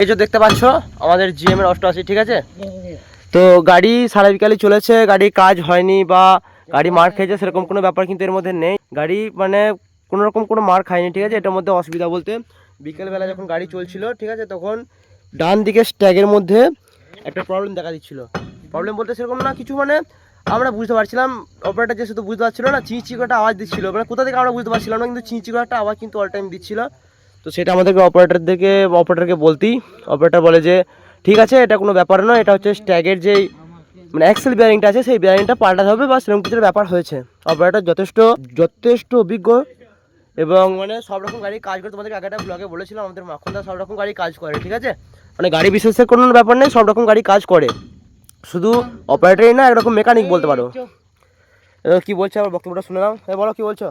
এই যে দেখতে পাচ্ছ আমাদের জিএম এর 88, ঠিক আছে। তো গাড়ি সারা বিকালে চলেছে, গাড়ি কাজ হয়নি বা গাড়ি মার খেয়েছে সেরকম কোনো ব্যাপার কিন্তু এর মধ্যে নেই। গাড়ি মানে কোনো রকম কোনো মার খায়নি, ঠিক আছে। এটার মধ্যে অসুবিধা বলতে বিকেলবেলা যখন গাড়ি চলছিল, ঠিক আছে, তখন ডান দিকে স্ট্যাগের মধ্যে একটা প্রবলেম দেখা দিচ্ছিল। প্রবলেম বলতে সেরকম না কিছু, মানে আমরা বুঝতে পারছিলাম, অপারেটর যে শুধু বুঝতে পারছিল না, চিঁচি করে একটা আওয়াজ দিচ্ছিল, মানে কোথা থেকে আমরা বুঝতে পারছিলাম না, কিন্তু চিঁচি করে একটা আওয়াজ কিন্তু অল টাইম দিচ্ছিল। তো সেটা আমাদেরকে অপারেটরকে বলতেই অপারেটর বলে যে ঠিক আছে, এটা কোনো ব্যাপার নয়, এটা হচ্ছে স্ট্যাগের যেই মানে অ্যাক্সেল বিয়ারিংটা আছে সেই বিয়ারিংটা পাল্টাতে হবে বা সেরকম কিছুর ব্যাপার হয়েছে। অপারেটর যথেষ্ট অভিজ্ঞ এবং মানে সব রকম গাড়ি কাজ করে। তোমাদেরকে আগে একটা ব্লগে বলেছিলাম আমাদের মাখনদা সব রকম গাড়ি কাজ করে, ঠিক আছে। মানে গাড়ি বিশেষের কোনো ব্যাপার নেই, সব রকম গাড়ি কাজ করে, শুধু অপারেটরই না, একরকম মেকানিক বলতে পারো। কি বলছে আবার বক্তব্যটা শুনে নাও। বলো কি বলছো।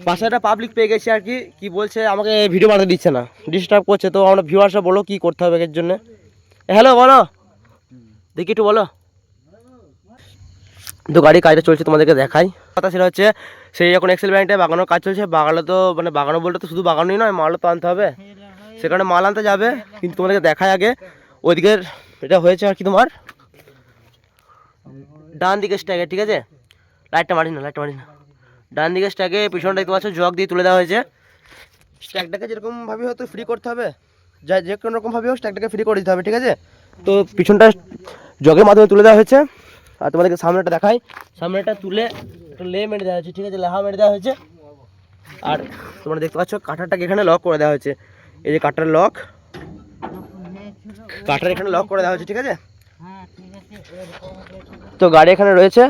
পাশে একটা পাবলিক পেয়ে গেছি আর কি, কি বলছে আমাকে ভিডিও বানাতে দিচ্ছে না, ডিস্টার্ব করছে। তো আমরা ভিউয়ার্সরা বলো কি করতে হবে এর জন্য। হ্যালো বলো, দেখি একটু বলো। তো গাড়ি কাজটা চলছে তোমাদেরকে দেখাই। কথা সেটা হচ্ছে সেই যখন এক্সেল ব্যাংকটা বাগানোর কাজ চলছে, বাগানো তো মানে বাগানো বলতে তো শুধু বাগানোই নয়, মালও তো আনতে হবে, সেখানে মাল আনতে যাবে। কিন্তু তোমাদেরকে দেখাই আগে ওইদিকের এটা হয়েছে আর কি, তোমার ডান দিকে স্ট্যাগে, ঠিক আছে। লাইটটা মারি না ডান দিকে স্ট্যাগে পিছনটা দেখতে পাচ্ছ জগ দিয়ে তুলে দেওয়া হয়েছে। স্ট্যাগটাকে যেরকমভাবে হয়তো ফ্রি করতে হবে, যে কোনো রকমভাবে হোক স্ট্যাগটাকে ফ্রি করে দিতে হবে, ঠিক আছে। তো পিছনটা জগের মাধ্যমে তুলে দেওয়া হয়েছে। আর তোমাদেরকে সামনেটা দেখাই, সামনেটা তুলে একটা লে মেরে দেওয়া হয়েছে, ঠিক আছে, লেহা মেরে দেওয়া হয়েছে। আর তোমরা দেখতে পাচ্ছ কাঁটারটাকে এখানে লক করে দেওয়া হয়েছে, এই যে কাঁটার এখানে লক করে দেওয়া হয়েছে, ঠিক আছে। তো গাড়ি এখানে রয়েছে,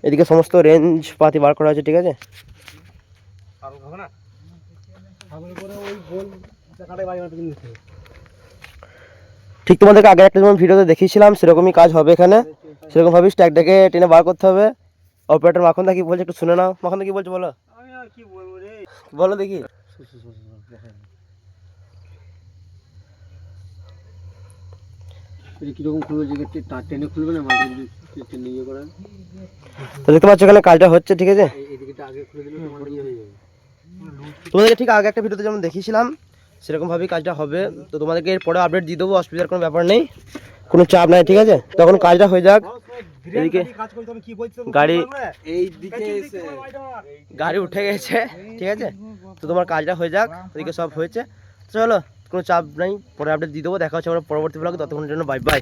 এদিকে সমস্ত রেঞ্জ পাতি বার করা হয়েছে, ঠিক আছে। ঠিক তোমাদেরকে আগে একটা যেমন ভিডিওতে দেখিয়েছিলাম সেরকমই কাজ হবে এখানে, সেরকমভাবে স্ট্যাগটাকে টেনে বার করতে হবে। অপারেটর মাখনদা কি বলছে একটু শুনে নাও। মাখনদা কি বলছে বলো, বলো দেখি। তো দেখতে পাচ্ছ এখানে কাজটা হচ্ছে, ঠিক আছে। তোমাদেরকে ঠিক আগে একটা ভিডিওতে যেমন দেখিয়েছিলাম সেরকমভাবেই কাজটা হবে। তো তোমাদেরকে এরপরে আপডেট দিয়ে দেবো, অসুবিধার কোনো ব্যাপার নেই, কোনো চাপ নাই, ঠিক আছে। তখন কাজটা হয়ে যাক। এদিকে গাড়ি উঠে গেছে, ঠিক আছে। তো তোমার কাজটা হয়ে যাক, এদিকে সব হয়েছে। চলো, কোনো চাপ নাই, পরে আপডেট দিয়ে দেবো। দেখা হচ্ছে আমরা পরবর্তী ব্লগে, ততক্ষণের জন্য বাই বাই।